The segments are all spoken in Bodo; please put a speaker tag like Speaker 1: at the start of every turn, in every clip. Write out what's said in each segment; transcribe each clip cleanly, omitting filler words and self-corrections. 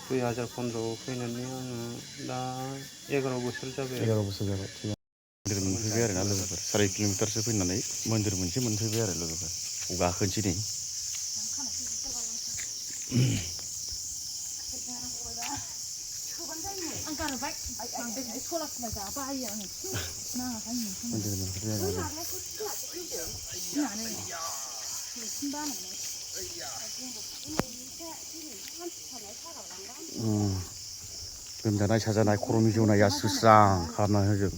Speaker 1: 2015 फैनानै आङो दा 11 बोसोर जाबाय।
Speaker 2: 11 बोसोर जाबाय। मन्दिर मोनफैबाय आरोना लोगोफोर 4 किल'मिटारसो फैनानै मन्दिर मोनसे मोनफैबाय आरो लोगोफोर गाखोनोसै नै मन्दिर मोनफैबाय आरो लोमजानाय साजानाय खर' मिजौनाया सुस्रां खालामना होजोब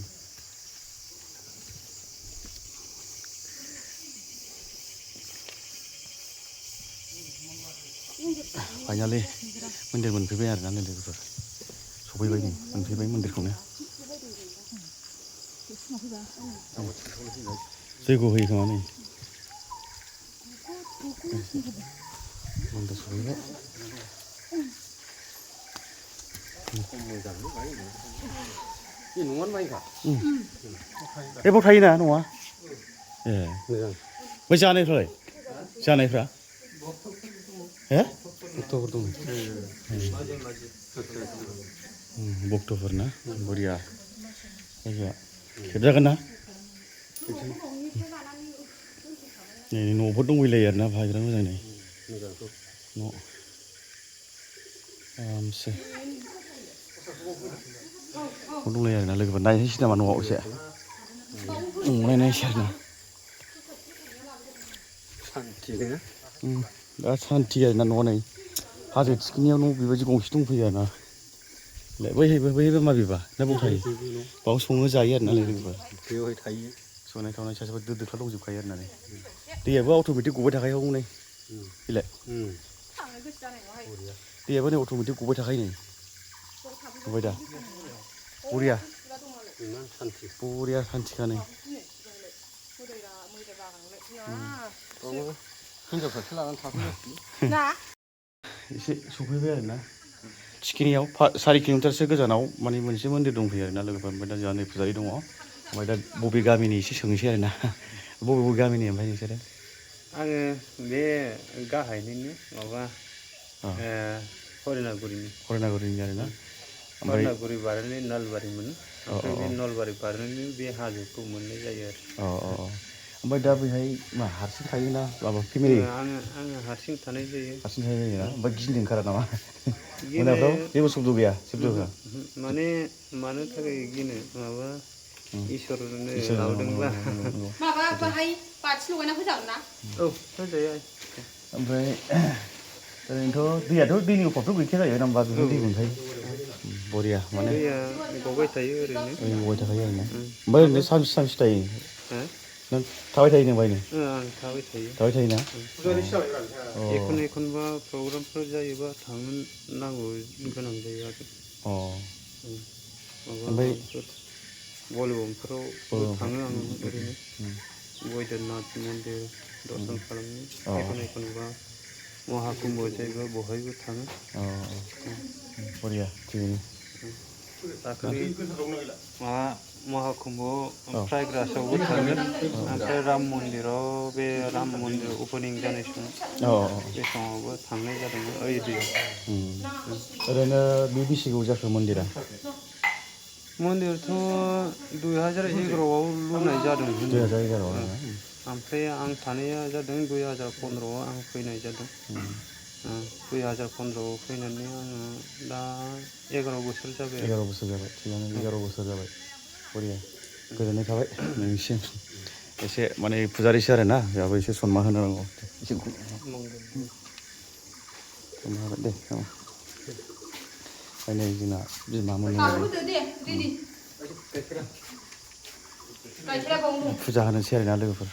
Speaker 2: फाइनालि मन्दिर मोनफैबाय आरोना लोगोफोर सफैबाय नै मोनफैबाय मन्दिरखौनो जैग' होयो खोमा नै मन्दिर सफैबाय एबाव थायोना न'आ ए बै जानायफ्रा हे भक्तफोर ना बरिया जायगाया खेबजागोन ना नै न'फोर दंहैलायो आरोना बाहाय बिराद मोजां नै न' आरामसे दंलायो आरोना लोगोफोर नायनोसै नामा न'आव एसे नायनायसै आरोना दा सान्थि आरोना न'आ नै हाजो थिखिनियाव न' बेबायदि गंसे दंफैयो आरोना बैहायबो माबेबा ना बाव थायो बाव सङो जायो आरोना लोगोफोर बेवहाय थायो संनाय खावनाय सासेबा दो दोख्ला दंजोबखायो आरोना नै दैयाबो अट'मेटिक गबाय थाखायो हनै बेलाय दैयाबो नै अट'मेटिक गबाय थाखायो नै नुबाय दा बरिया सान्थिखा नै हिनजावफ्रासो लानानै थाफैनांसिगोन एसे सफैबाय आरोना थिखिनियाव 4 किल'मिटारसो गोजानाव माने मोनसे मन्दिर दंफैयो आरोना लोगोफोर ओमफ्राय दा जोंहा नै फुजारि दङ ओमफ्राय दा बबे गामिनि एसे सोंसै आरोना बबे गामिनि ओमफ्राय नोंसोरो
Speaker 1: आङो बे गाहायनिनो माबा हरिनागुरिनि
Speaker 2: आरोना
Speaker 1: हरिनागुरि बारनानै नलबारिमोन ओमफ्राय बे नलबारि बारनानै बे हाजोखौ मोननाय जायो आरो
Speaker 2: ओमफ्राय दा बेहाय मा हारसिं थायोना माबा फेमिलि
Speaker 1: आङो हारसिं थानाय जायोना
Speaker 2: ओमफ्राय गिनो ओंखारा नामा मोनाफ्राव जेबो सुब्द गैया
Speaker 1: माने मानो थाखाय गिनो माबा इसोरनो लाबोदोंबा
Speaker 3: माबा बाहाय बाथि लगायना होजागोन ना
Speaker 1: औ होजायो
Speaker 2: ओमफ्राय ओरैनोथ' दैनि अभाबथ' गैखाया जायो होमबा बेहाय दै मोनखायो बरिया माने
Speaker 1: दैया गबाय थायो ओरैनो
Speaker 2: गबाय थाखायो आरोना ओमफ्राय ओरैनो सानबेसे थायो नों थाबाय थायो नों बायनो
Speaker 1: आं थाबाय
Speaker 2: थायोना
Speaker 1: एखनबा प्रग्रामफोर जायोबा थांनो नांगौ गोनां जायो आरो
Speaker 2: ओमफ्राय
Speaker 1: भलिबमफोराव थाङो आङो ओरैनो बैद्यनाथ मन्दिर दर्शन खालामनो एखनबा महाकुम्भ जायोबा बहायबो थाङो
Speaker 2: बरिया थिगैनो
Speaker 1: दाखालि माबा महाकुम्भआव प्रायगराजआवबो थांगोन ओमफ्राय राम मन्दिराव बे राम मन्दिर अपेनिं जानाय समाव बे समावबो थांनाय जादोंमोन
Speaker 2: ओरैनो बे बेसे गोबाव जाखो मन्दिरा
Speaker 1: मन्दिराथ' 2011आव लुनाय जादों
Speaker 2: 2011आव
Speaker 1: ओमफ्राय आं थानाया जादों 2015आव आं फैनाय जादों 2015आव फैनानै आङो दा 11 बोसोर जाबाय
Speaker 2: 11 बोसोर जाबाय थिगानो 11 बोसोर जाबाय बरिया गोजोननाय थाबाय नोंनिसिम एसे माने फुजारिसो आरोना जोंहाबो एसे सनमान होनांगौ एसे हाबाय दे ओमफ्राय नै जोंना बिमा मोननो फुजा होनोसै आरोना लोगोफोर